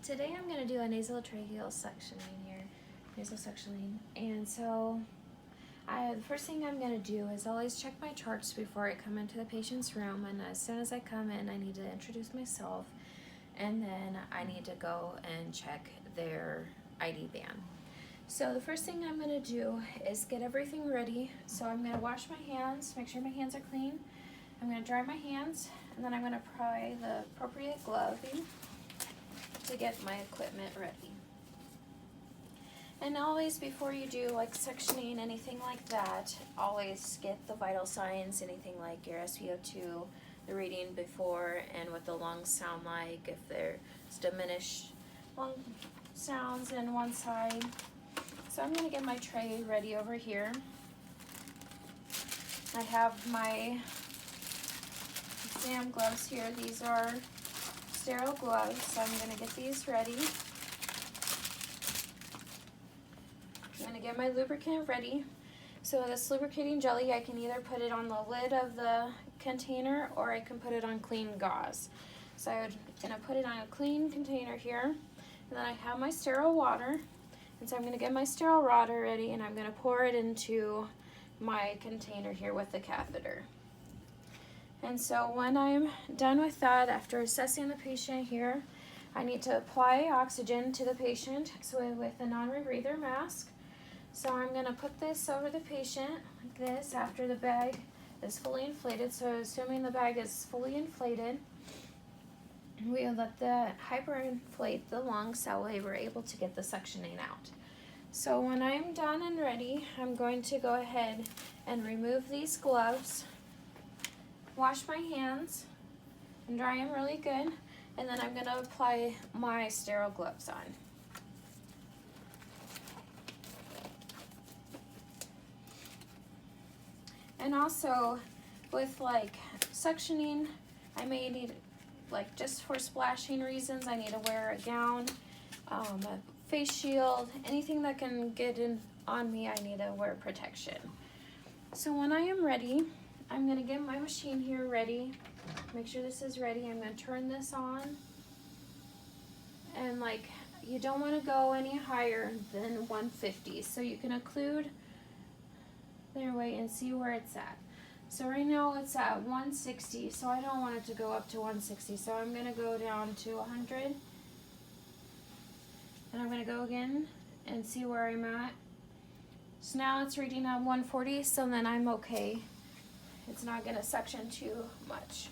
Today I'm going to do a nasotracheal suctioning here, nasal suctioning. And so the first thing I'm going to do is always check my charts before I come into the patient's room, and as soon as I come in I need to introduce myself, and then I need to go and check their ID band. So the first thing I'm going to do is get everything ready. So I'm going to wash my hands, make sure my hands are clean. I'm going to dry my hands, and then I'm going to apply the appropriate gloving to get my equipment ready. And always, before you do like suctioning, anything like that, always get the vital signs, anything like your SpO2, the reading before, and what the lungs sound like, if there's diminished lung sounds in one side. So I'm going to get my tray ready over here. I have my exam gloves here. These are sterile gloves, so I'm going to get these ready. I'm going to get my lubricant ready. So this lubricating jelly, I can either put it on the lid of the container or I can put it on clean gauze. So I'm going to put it on a clean container here, and then I have my sterile water. And so I'm going to get my sterile water ready, and I'm going to pour it into my container here with the catheter. And so when I'm done with that, after assessing the patient here, I need to apply oxygen to the patient with a non-rebreather mask. So I'm going to put this over the patient like this after the bag is fully inflated. So assuming the bag is fully inflated, we'll let the hyperinflate the lungs, that way we're able to get the suctioning out. So when I'm done and ready, I'm going to go ahead and remove these gloves, wash my hands, and dry them really good, and then I'm going to apply my sterile gloves on. And also, with like suctioning, I may need, like just for splashing reasons, I need to wear a gown, a face shield, anything that can get in on me, I need to wear protection. So when I am ready, I'm going to get my machine here ready. Make sure this is ready. I'm going to turn this on. And like, you don't want to go any higher than 150. So you can occlude their way and see where it's at. So right now it's at 160. So I don't want it to go up to 160. So I'm going to go down to 100. And I'm going to go again and see where I'm at. So now it's reading at 140. So then I'm okay. It's not going to suction too much.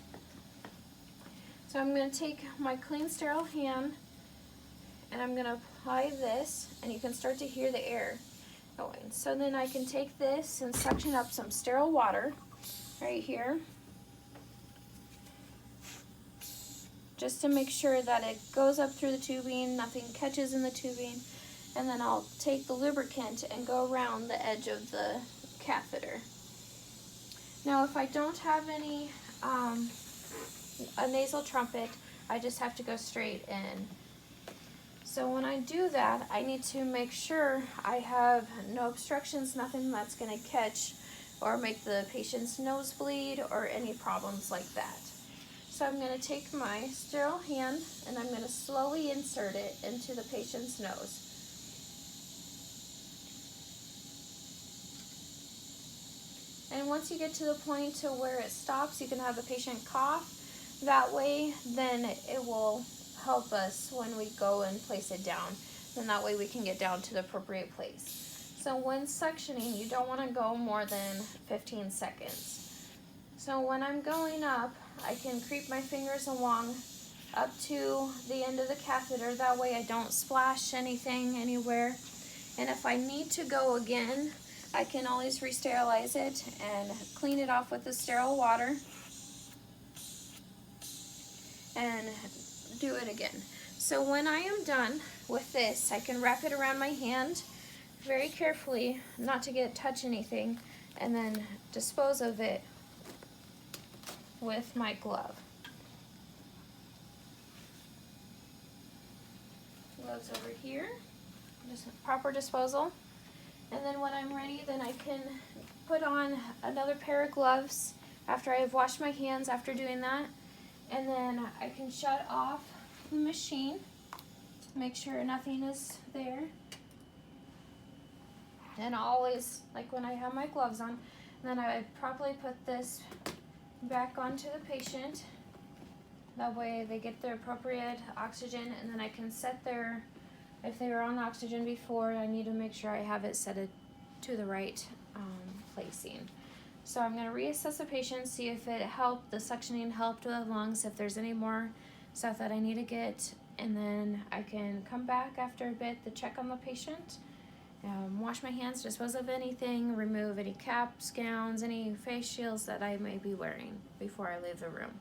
So I'm going to take my clean sterile hand and I'm going to apply this, and you can start to hear the air going. So then I can take this and suction up some sterile water right here, just to make sure that it goes up through the tubing, nothing catches in the tubing, and then I'll take the lubricant and go around the edge of the catheter. Now if I don't have any, a nasal trumpet, I just have to go straight in. So when I do that, I need to make sure I have no obstructions, nothing that's going to catch or make the patient's nose bleed or any problems like that. So I'm going to take my sterile hand and I'm going to slowly insert it into the patient's nose. And once you get to the point to where it stops, you can have the patient cough. That way, then it will help us when we go and place it down. And that way we can get down to the appropriate place. So when suctioning, you don't want to go more than 15 seconds. So when I'm going up, I can creep my fingers along up to the end of the catheter. That way I don't splash anything anywhere. And if I need to go again, I can always re-sterilize it and clean it off with the sterile water and do it again. So when I am done with this, I can wrap it around my hand very carefully, not to touch anything, and then dispose of it with my glove. Gloves over here, just proper disposal. And then when I'm ready, then I can put on another pair of gloves after I have washed my hands after doing that. And then I can shut off the machine. make sure nothing is there. And always, like when I have my gloves on, then I properly put this back onto the patient. That way they get their appropriate oxygen, and then I can set their, if they were on oxygen before, I need to make sure I have it set it to the right placing. So I'm going to reassess the patient, see if it helped, the suctioning helped with the lungs, if there's any more stuff that I need to get, and then I can come back after a bit to check on the patient, wash my hands, dispose of anything, remove any caps, gowns, any face shields that I may be wearing before I leave the room.